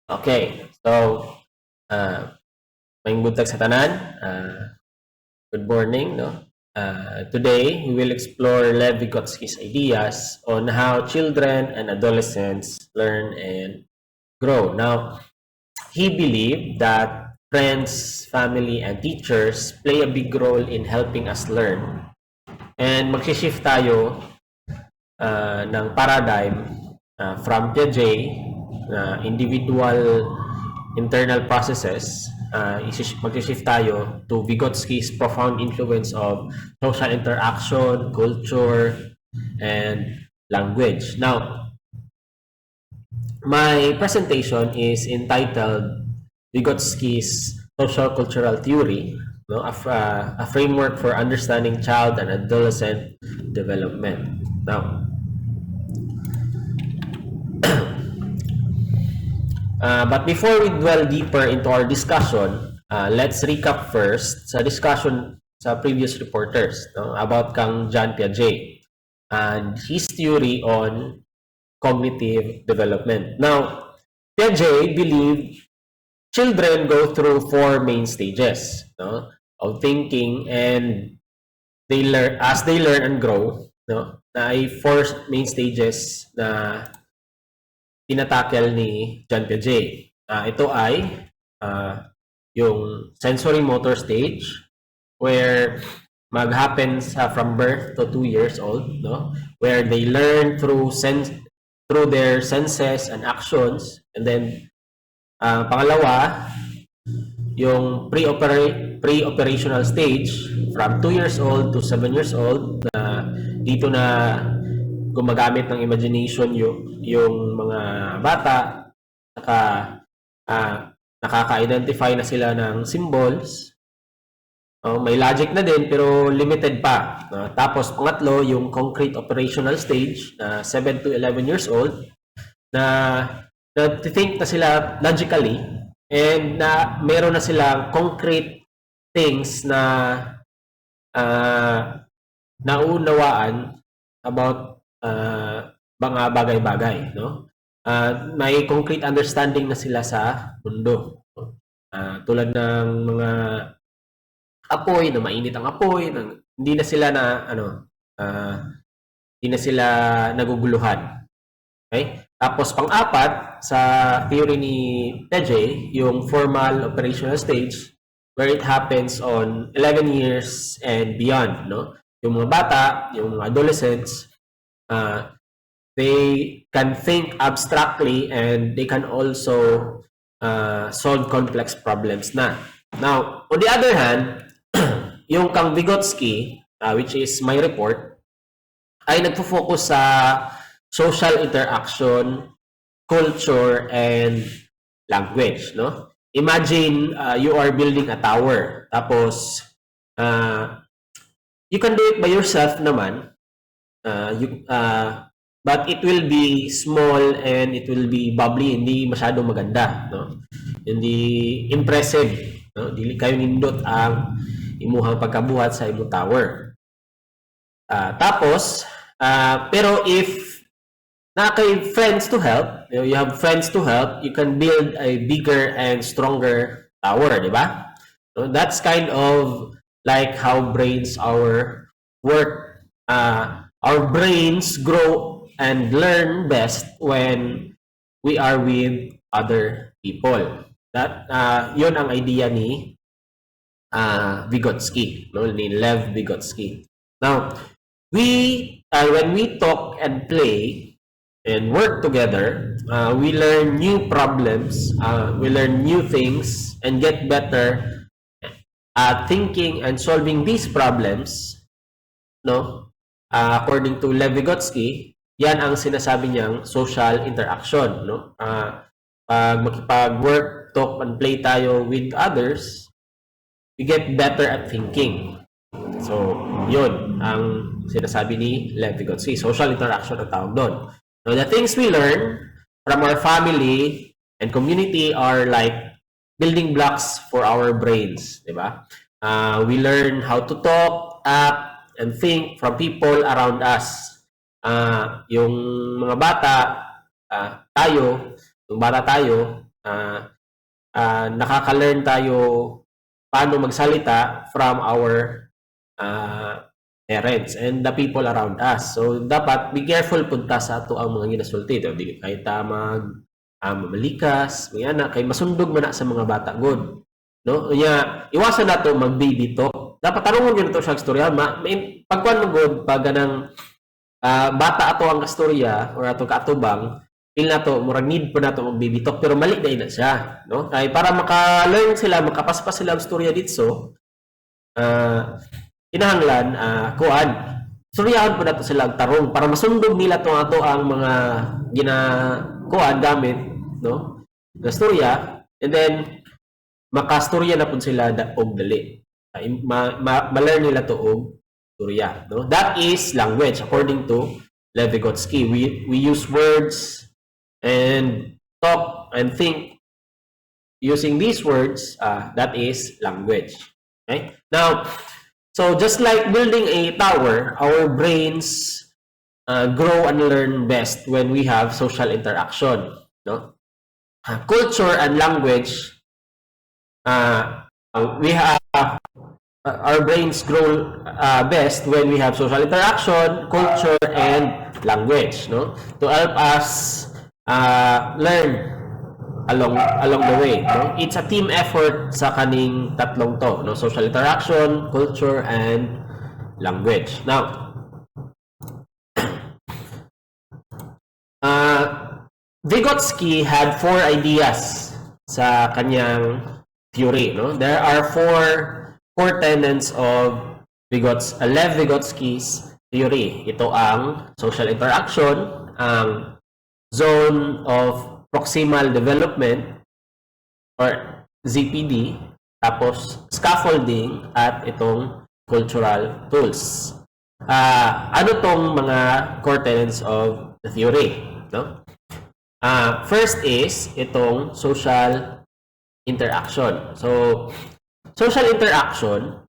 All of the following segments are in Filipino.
Okay, so maayong buntag sa tanan. Good morning, no? Today we will explore Lev Vygotsky's ideas on how children and adolescents learn and grow. Now, he believed that friends, family, and teachers play a big role in helping us learn. And mag-shift tayo ng paradigm from Piaget na individual internal processes, mag-shift tayo to Vygotsky's profound influence of social interaction, culture, and language. Now, my presentation is entitled Vygotsky's Social Cultural Theory, no? A framework for understanding child and adolescent development. Now, but before we dwell deeper into our discussion, let's recap first sa discussion sa previous reporters, no, about kang Jean Piaget and his theory on cognitive development. Now, Piaget believed children go through four main stages, no, of thinking, and as they learn and grow, no, na ay four main stages na tinatakel ni John Piaget. Ito ay yung sensory motor stage, where mag-happen from birth to 2 years old, no? Where they learn through their senses and actions. And then pangalawa, yung pre-operational stage from 2 years old to 7 years old, na dito na gumagamit ng imagination yung mga bata, saka nakaka-identify na sila ng symbols. May logic na din pero limited pa. Tapos pangatlo, yung concrete operational stage na 7 to 11 years old, na think na sila logically, and na meron na silang concrete things na naunawaan about mga bagay-bagay, no? May concrete understanding na sila sa mundo. Tulad ng mga apoy, na mainit ang apoy, hindi na sila hindi na sila naguguluhan. Okay? Tapos pang-apat sa theory ni Piaget, yung formal operational stage, where it happens on 11 years and beyond, no? Yung mga bata, yung mga adolescents, they can think abstractly and they can also solve complex problems na. Now, on the other hand, yung kang Vygotsky, which is my report, ay nagfo-focus sa social interaction, culture, and language, no? Imagine you are building a tower, tapos you can do it by yourself naman, but it will be small and it will be bubbly, hindi masyadong maganda, no? Hindi impressive, no? Dili kayo nindot ang imuhang pagkabuhat sa imong tower. Tapos, pero if kay friends to help, you have friends to help, you can build a bigger and stronger tower, di ba? So that's kind of like how brains our work. Our brains grow and learn best when we are with other people. That yun ang idea ni Vygotsky, no? Ni Lev Vygotsky. Now, when we talk and play and work together, we learn new problems, we learn new things, and get better at thinking and solving these problems, no? According to Lev Vygotsky, yan ang sinasabi niyang social interaction, no? Pag makipag-work, talk, and play tayo with others, we get better at thinking. So, yun ang sinasabi ni Lev Vygotsky. Social interaction ang tawag doon. Now, the things we learn from our family and community are like building blocks for our brains, di ba? We learn how to talk, act, and think from people around us. Yung mga bata, yung bata tayo, nakaka-learn tayo paano magsalita from our parents and the people around us. So dapat be careful punta sa ato ang mga ginasulti. Di kahit mamalikas, may anak, kay masundog man na sa mga bata good. No? Kaya iwasan nato mag-baby talk. Dapat tanungon yun ito siya istorya. Pagkuhan mo good, pag ganang bata ato ang istorya or ato kaatubang, feel na to, murag need po na to mag-baby talk, pero mali na siya. No? Kaya para maka-learn sila, makapaspas sila ang istorya dito, kinahanglan, suryahan po na to sila ang tarong para masundog nila to ato ang mga ginakuan gamit, no? Na storya, and then makastorya na po sila og dali. Ma-learn nila to og storya, no? That is language according to Lev Vygotsky. We use words and talk and think using these words. That is language. Okay? Now, so just like building a tower, our brains grow and learn best when we have social interaction. No? Culture and language, we have our brains grow best when we have social interaction, culture, and language. No? To help us learn along the way, no? It's a team effort sa kaning tatlong to, no? Social interaction, culture, and language. Now, Vygotsky had 4 ideas sa kanyang theory, no? There are four tenets of Lev Vygotsky's theory. Ito ang social interaction, ang zone of proximal development or ZPD, tapos scaffolding, at itong cultural tools. Ano tong mga core tenets of the theory, no? First is itong social interaction. So social interaction,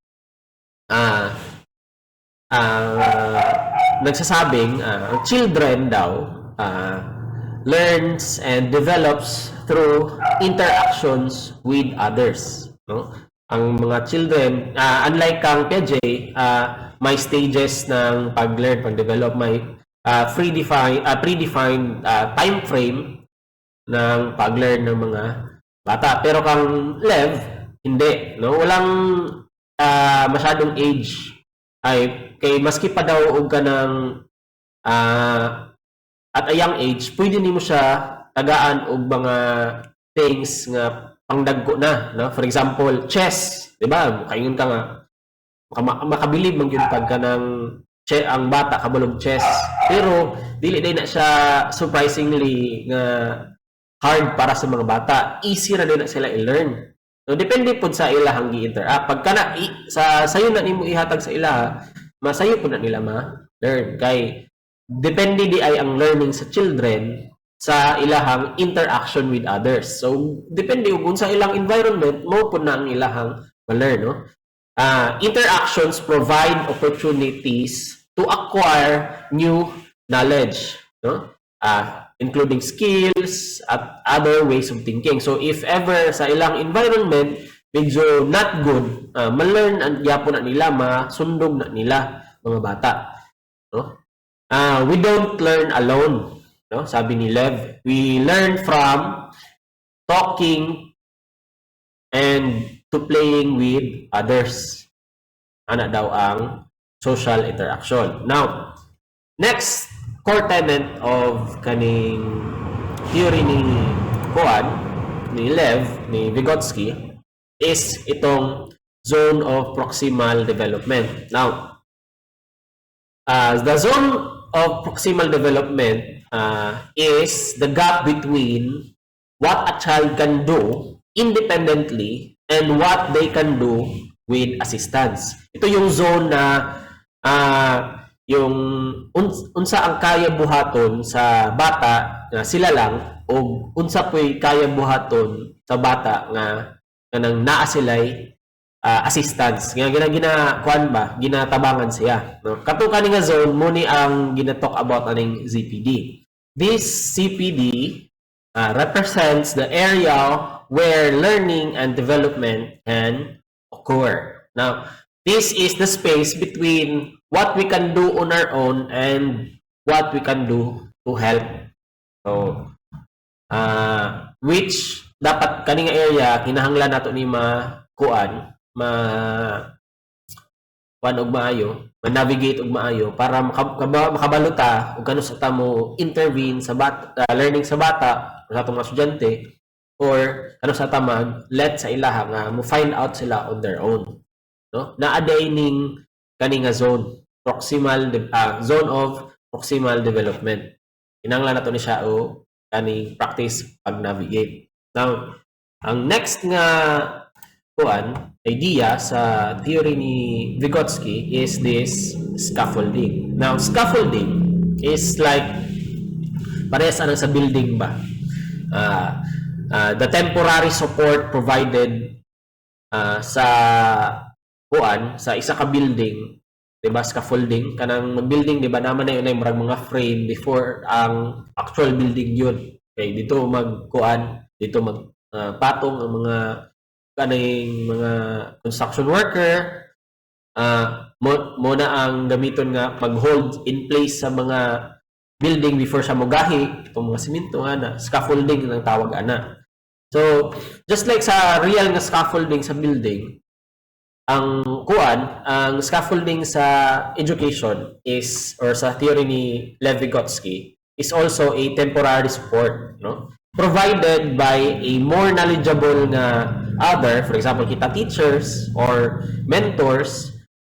nagsasabing ang children daw learns and develops through interactions with others, no? Ang mga children, unlike kang Piaget, may stages ng pag-learn, pag-develop, may predefined time frame ng pag-learn ng mga bata. Pero kang Lev, hindi, no? Walang masyadong age, ay kay maski pa daw og ka ng at a young age, pwede nimo siya tagaan og mga things nga pangdagko na, no? For example, chess, di ba? Kayon ka nga makabilib man gyud pagka ng ang bata kabulog chess. Pero dili day na siya surprisingly nga hard para sa mga bata. Easy ra din na sila i-learn. So depende pud sa ilahang gi-interact. Pagka na sayo na nimo ihatag sa ila, masayo pud na nila ma-learn kay depende di ay ang learning sa children sa ilahang interaction with others. So, depende kung sa ilang environment, mo po na ang ilahang ma-learn, no? Interactions provide opportunities to acquire new knowledge, no? Including skills at other ways of thinking. So, if ever sa ilang environment, medyo not good, ma-learn ang yapon na nila, masundog na nila mga bata, no? We don't learn alone, no? Sabi ni Lev, we learn from talking and to playing with others. Ana daw ang social interaction. Now, next core tenet of kaning theory ni Lev, ni Vygotsky, is itong zone of proximal development. Now, the zone of proximal development is the gap between what a child can do independently and what they can do with assistance. Ito yung zone na yung unsa ang kaya buhaton sa bata nga sila lang o unsa po'y kaya buhaton sa bata nga kanang naa sila'y assistance nga ginatabangan siya, no? Kato kani nga zone mo ni ang gina-talk about aning ZPD. This ZPD represents the area where learning and development can occur. Now, this is the space between what we can do on our own and what we can do to help. So, which dapat kaning area kinahanglan nato ni kuan og maayo, ma-navigate og maayo para makabaluta ug kano sa tamo intervene sa learning sa bata sa atong mga estudyante or ano sa tamag let sa ilaha nga mo find out sila on their own, no? Naaday ning kani nga zone zone of proximal development. Kinahanglan nato ni siya o kani practice pag navigate. Now, ang next nga idea sa theory ni Vygotsky is this scaffolding. Now, scaffolding is like parehas anang sa building ba? The temporary support provided sa isa ka building, diba, scaffolding kanang mag-building, diba, naman na yun ay mga frame before ang actual building yun. Okay, dito dito patong ang mga mga construction worker, mo na ang gamiton nga pag-hold in place sa mga building before sa mogahi, itong mga simento na scaffolding ang tawag ana. So, just like sa real nga scaffolding sa building, ang scaffolding sa education is, or sa theory ni Lev Vygotsky, is also a temporary support, no? Provided by a more knowledgeable nga other, for example, kita teachers or mentors,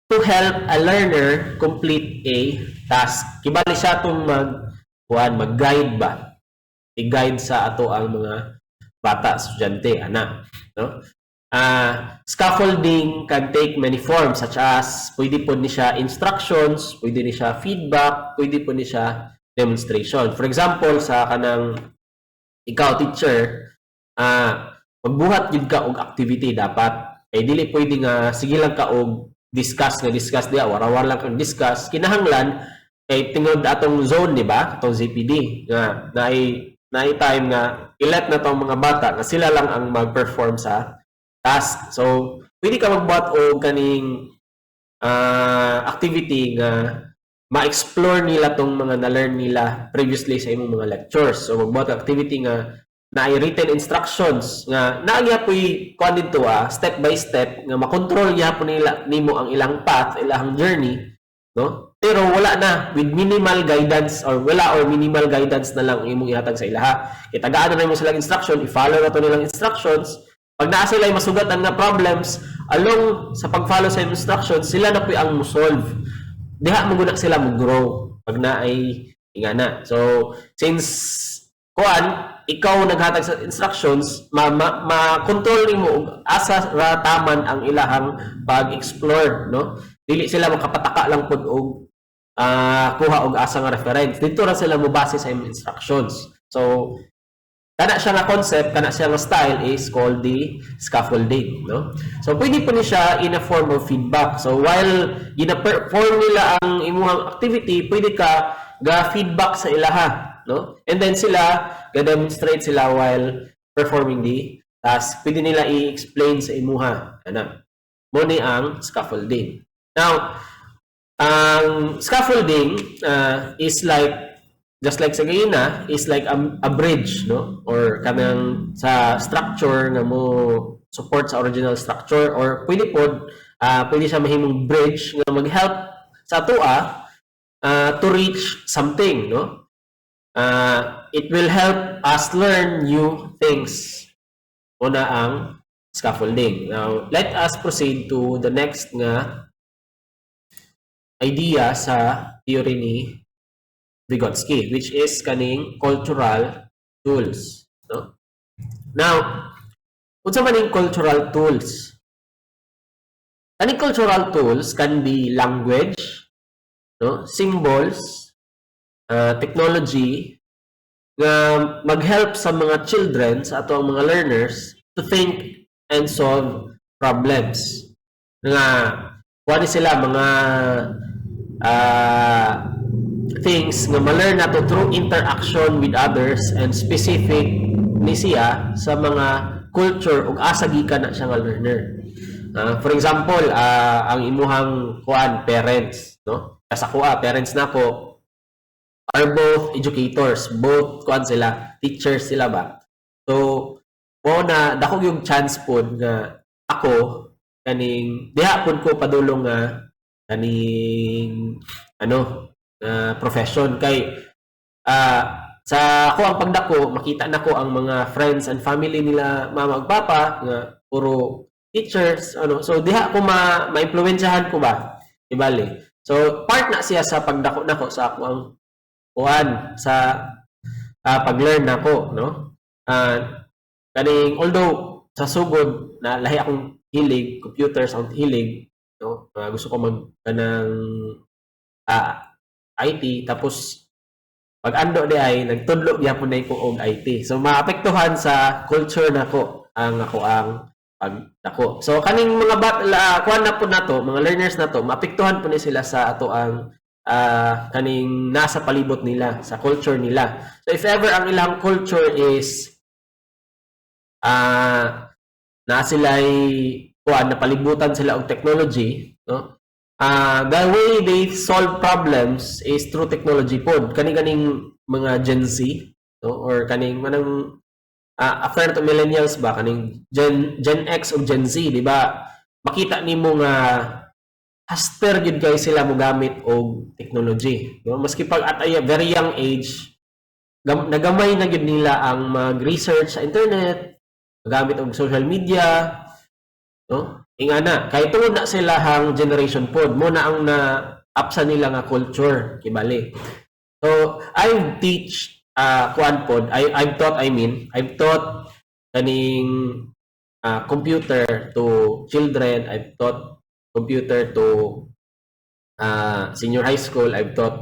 to help a learner complete a task. Kibali siya itong mag-guide ba? I-guide sa ato ang mga bata, estudyante, anak. No? Scaffolding can take many forms, such as pwede po ni siya instructions, pwede ni siya feedback, pwede po ni siya demonstration. For example, sa kanang ikaw teacher, magbuhat yun ka og activity dapat. Dili pwede nga sige lang ka og discuss diya, warawar lang kang discuss. Kinahanglan kay tingod atong zone, di ba? Atong ZPD nga naay time nga ilet na tong mga bata nga sila lang ang mag-perform sa task. So, pwede ka magbuhat og kaning activity nga ma-explore nila tong mga na-learn nila previously sa imong mga lectures. So, magbuhat activity nga na written instructions nga naagya po'y kuan dito step by step nga makontrol gyapon nila nimo ang ilang path, ilang journey, no? Pero wala na with minimal guidance or minimal guidance na lang imong ihatag sa ilaha. Itagaan na nimo silang instruction, i-follow na to nilang instructions. Pag naa sila masugatan nga problems along sa pag-follow sa instructions, sila na po'y ang mo-solve. Diha mo guna sila mo-grow pag naay ingana. So, since ikaw naghatag sa instructions, ma-control nimo asa ra taman ang ilahang pag-explore, no? Dili sila makapataka lang pud og kuha og asa nga reference. Dito ra sila mobase sa imong instructions. So, kana siya nga concept, kana siya nga style is called the scaffolding, no? So, pwede po ni siya in a form of feedback. So, while gina-perform nila ang imong activity, pwede ka ga-feedback sa ilaha, no? And then sila ga-demonstrate sila while performing the task. Pwede nila i-explain sa imuha. Mo ni ang scaffolding. Now, ang scaffolding is like, just like sa gayuna, is like a bridge, no? Or kanang sa structure nga mo support sa original structure, or pwede siya mahimong bridge nga mag-help sa atua to reach something, no? It will help us learn new things. Una ang scaffolding. Now, let us proceed to the next nga idea sa theory ni Vygotsky, which is kaning cultural tools. No? Now, unsa man ning cultural tools? Kaning cultural tools can be language, no? Symbols, technology, nga mag-help sa mga children, sa ato ang mga learners, to think and solve problems. Nga, kuha sila mga things nga ma-learn nato through interaction with others and specific ni siya sa mga culture ug asa gikan na siya nga learner. For example, ang imuhang parents, no? Sa parents nako are both educators, both sila, teachers sila ba. So, na dako yung chance pod nga ako kaning diha pod ko padulong nga kaning profession kay sa ako ang pagdako makita nako ang mga friends and family nila mama ug papa nga puro teachers so diha ko ma-impluwensyahan ko ba ibali so part na siya sa pagdako nako sa ako ang sa pag-learn nako no kaning although sa sugod na lahi akong hilig computers ang hilig no gusto ko kanang IT tapos pag ando di ay nagtudlo gyapon na ko og IT so maapektuhan sa culture nako ang pagdako. So kaning mga kuan na po nato, mga learners nato, maapektuhan po ni sila sa ato ang kaning nasa palibot nila, sa culture nila. So if ever ang ilang culture is na sila'y kuan na palibutan sila og technology, no? The way they solve problems is through technology pod. Kaning mga Gen Z, no? Or kaning manang after to millennials ba kaning Gen X o Gen Z, di ba? Makita nimo nga haster gid kay sila mo gamit og technology, no? Maski pag at a very young age, nagamay na gid nila ang mag-research sa internet, magamit og social media, no? Ingana kay tungod na sila hang generation pod mo na ang na-apsa nila nga culture kibali. So I teach kuan pod I've taught kaning computer to children. I've taught computer to senior high school. I've taught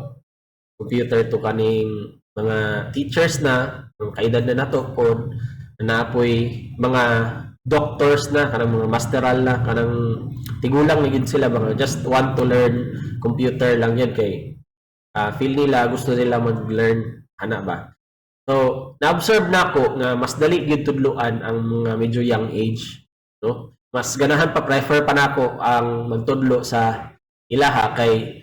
computer to kaning mga teachers na kaedad na nato pod na apoy mga doctors na kanang mga masteral na kanang tigulang na gid sila mga just want to learn computer lang yan kay feel nila gusto nila mag-learn ana ba. So na-observe nako nga mas dali gid tudloan ang mga medyo young age, no? Mas ganahan pa prefer pa nako ang magtudlo sa ilaha kay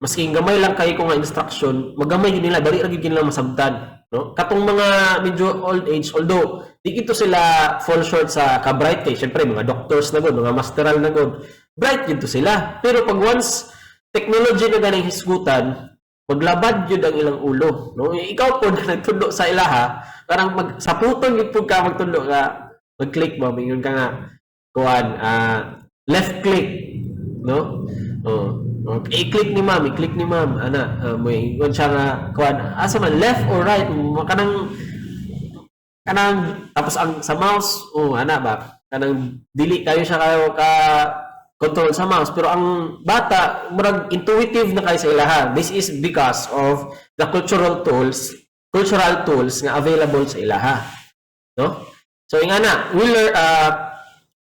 maski gamay lang kay ko nga instruction magamay gid nila dali ra gid nila masabtan, no? Katong mga medyo old age although di ito sila fall short sa ka-bright kay syempre mga doctors na gud mga masteral na gud bright gid sila pero pag once technology na ganing hisgutan maglabad yun ang ilang ulo, no? Ikaw po na nagtudlo sa ilaha parang sa putong yun po ka magtudlo ka mag-click mo mingon ka nga kuan left click, no? I-click ni ma'am ana mo ingon siya nga kuan asa man left or right kanang tapos ang sa mouse ana ba kanang dili kayo siya kayo ka control sa mouse pero ang bata murag intuitive na kayo sa ilaha. This is because of the cultural tools nga available sa ilaha, no? So ingana we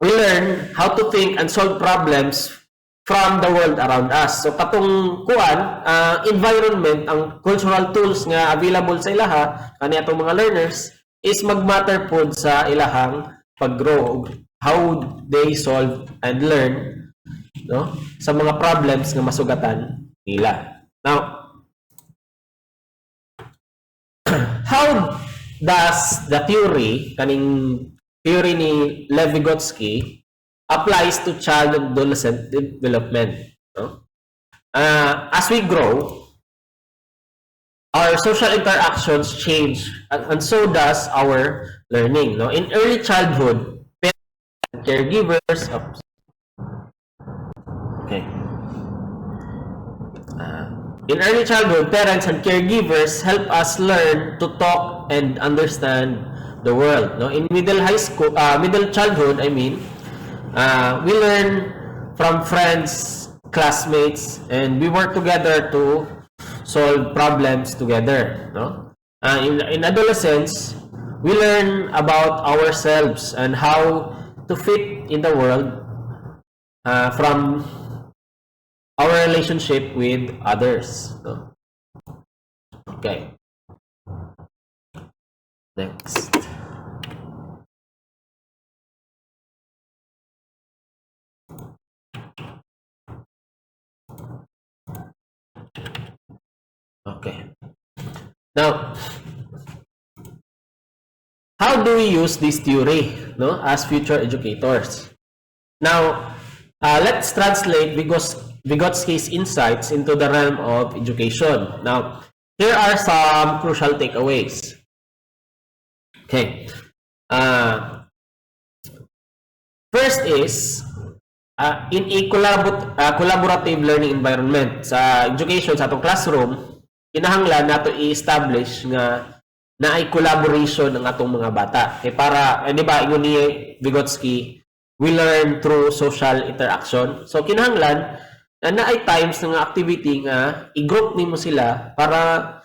learn how to think and solve problems from the world around us. So katong kuan environment ang cultural tools nga available sa ilaha kani atong mga learners is magmatter pod sa ilahang pag-grow how they solve and learn, no, sa mga problems nga masugatan nila. Now how does the kaning theory ni Lev Vygotsky applies to child and adolescent development, no? As we grow our social interactions change and so does our learning, no? In early childhood, parents and caregivers in early childhood, parents and caregivers help us learn to talk and understand the world, no? In middle childhood, we learn from friends, classmates, and we work together to solve problems together, no? In adolescence, we learn about ourselves and how to fit in the world from our relationship with others, no? Okay. Next. Okay. Now, how do we use this theory, no, as future educators? Now, let's translate Vygotsky's insights into the realm of education. Now, here are some crucial takeaways. Okay. First is, in a collaborative learning environment, sa education, sa atong classroom, kinahanglan nato i-establish nga na ay collaboration ng atong mga bata. Kaya para, di ba, ingon ni Vygotsky, we learn through social interaction. So, kinahanglan na ay times ng activity nga i-group nimo sila para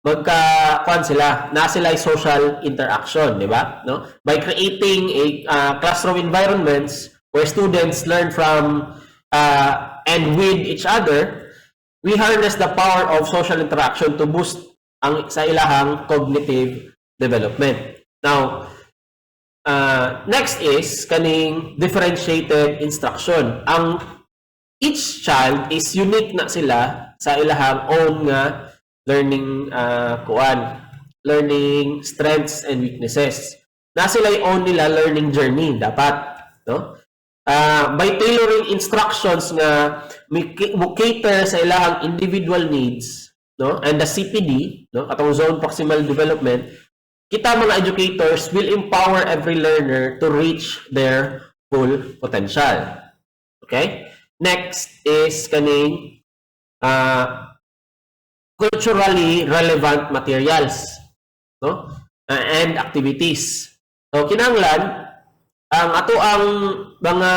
magka-kuan sila, na sila ay social interaction, di ba? No? By creating a classroom environments where students learn from and with each other, we harness the power of social interaction to boost ang sa ilahang cognitive development. Now, next is kaning differentiated instruction. Ang each child is unique na sila sa ilahang own nga learning learning strengths and weaknesses. Na sila own nila learning journey dapat, no? By tailoring instructions nga mo cater sa ilahang individual needs, no, and the CPD, no, atong zone proximal development, kita mga educators will empower every learner to reach their full potential. Okay? Next is kaning culturally relevant materials, no, and activities. So kinahanglan ang ato ang mga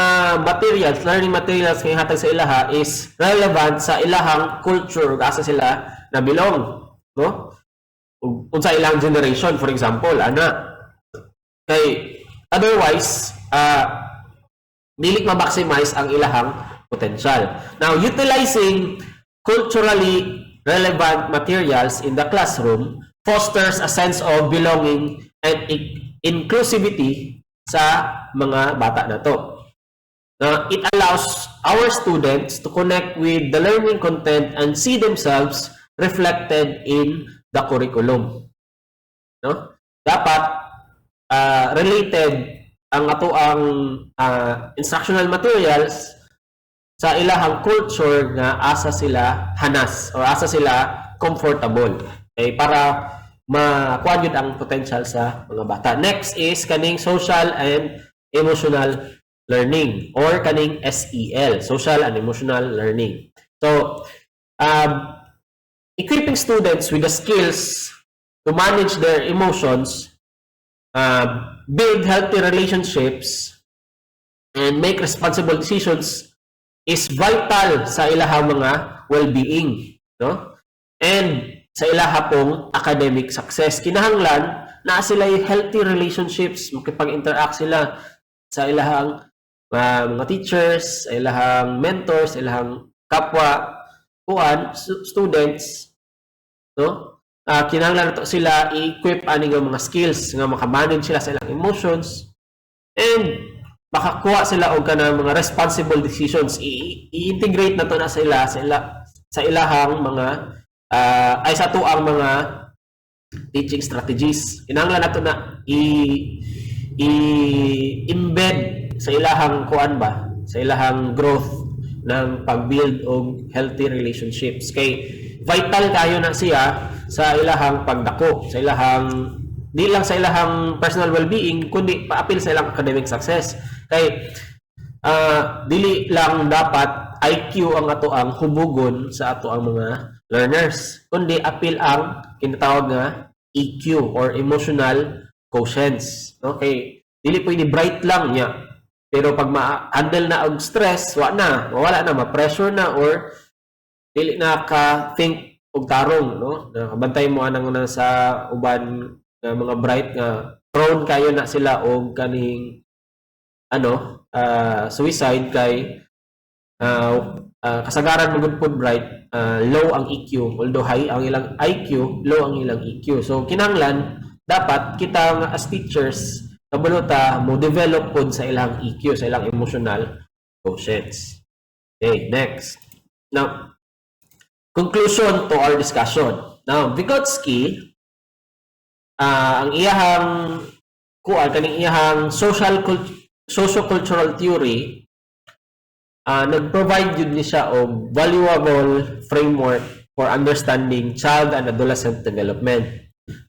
materials, learning materials kay hatag sa ilaha is relevant sa ilahang culture asa sila na belong, no? Unsa ilang generation, for example, ana. Kay otherwise, dili ma-maximize ang ilahang potential. Now, utilizing culturally relevant materials in the classroom fosters a sense of belonging and inclusivity sa mga bata na to. Now, it allows our students to connect with the learning content and see themselves reflected in the curriculum. No? Dapat related ang ato ang instructional materials sa ilahang culture nga asa sila hanas or asa sila comfortable. Okay, para makuha yun ang potential sa mga bata. Next is kaning social and emotional learning or kaning SEL, social and emotional learning. So, equipping students with the skills to manage their emotions, build healthy relationships, and make responsible decisions is vital sa ilahang mga well-being, no? And sa ilaha pong academic success. Kinahanglan na sila yung healthy relationships, makipag-interact sila sa ilahang mga teachers, sa ilahang mentors, sa ilahang kapwa, students, no? Kinahanglan na sila i-equip ani nga mga skills nga makamanage sila sa ilang emotions and makakuha sila og kanang mga responsible decisions. I-integrate na to na sila sa ilahang mga ay sa to ang mga teaching strategies. Kinahanglan nato na i-embed sa ilahang kuan ba, sa ilahang growth ng pag-build og healthy relationships. Kay vital kayo na siya sa ilahang pagdako, sa ilahang di lang sa ilahang personal well-being kundi paapil sa ilang academic success. Kay dili lang dapat IQ ang ato ang hubugon sa ato ang mga learners, kundi apil ang kinatawag nga EQ or emotional quotients. Okay, dili pwede bright lang niya, pero pag ma-handle na og stress, wala na, ma-pressure na or dili na ka think og tarong, no? Nakabantay mo anang na sa uban nga mga bright nga prone kayo na sila og kaning suicide kay kasagaran magud pod bright, low ang EQ, although high ang ilang IQ, low ang ilang EQ. So kinahanglan dapat kita as teachers kabuluta mo develop pod sa ilang EQ, sa ilang emotional quotients. Okay, next. Now, conclusion to our discussion. Now, Vygotsky, ang iyahang kaning iyahang socio-cultural theory, nag-provide yun ni siya og valuable framework for understanding child and adolescent development,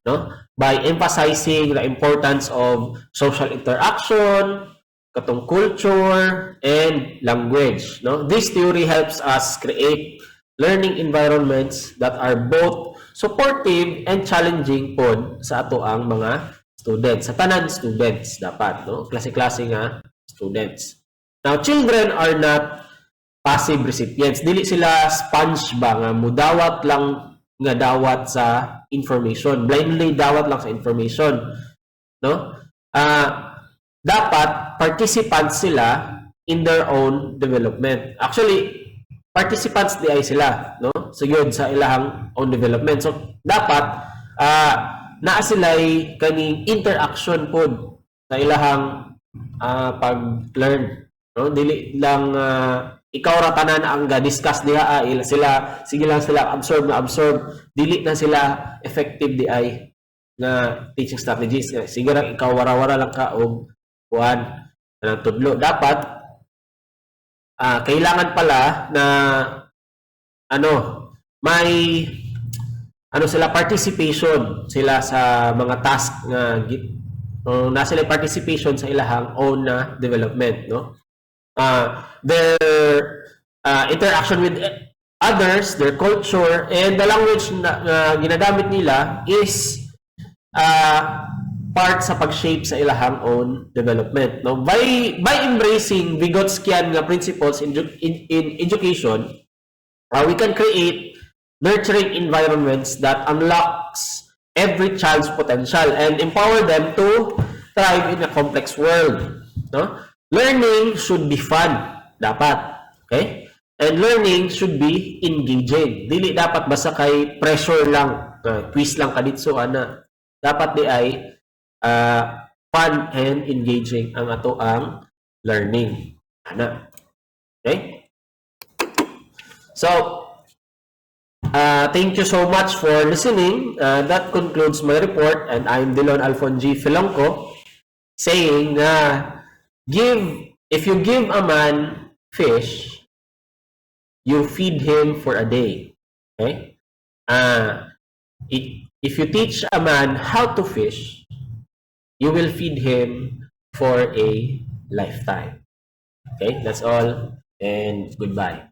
no? By emphasizing the importance of social interaction, katong culture, and language, no? This theory helps us create learning environments that are both supportive and challenging pod sa ato ang mga students, sa tanan students dapat, no? Klase-klase nga students. Now, children are not passive recipients. Dili sila sponge ba nga mudawat lang nga dawat sa information. Blindly dawat lang sa information, no? Dapat participants sila in their own development. Actually, participants di ay sila, no? Sugod sa ilahang own development. So, dapat naa sila'y kaning interaction pod sa ilahang pag-learn, no? Dili lang ikaw ra tanan ang ga-discuss diha, sila sige lang sila absorb, dili na sila effective di ay na teaching strategies. Sige ra ikaw wara-wara lang ka og kuan ng tudlo. Dapat kailangan pala na may sila participation sila sa mga task nga na sila participation sa ilahang own na development, no? Their interaction with others, their culture, and the language na ginagamit nila is part sa pag-shape sa ilahang own development, no? By embracing Vygotskian nga principles in education, we can create nurturing environments that unlocks every child's potential and empower them to thrive in a complex world, no? Learning should be fun, dapat, okay? And learning should be engaging. Dili dapat basta kay pressure lang, quiz lang kaditso ana. Dapat di ay fun and engaging ang ato ang learning, ana. Okay? So, thank you so much for listening. That concludes my report, and I'm Dilon Alfonji Filongco, saying if you give a man fish, you feed him for a day. Okay? If you teach a man how to fish, you will feed him for a lifetime. Okay? That's all, and goodbye.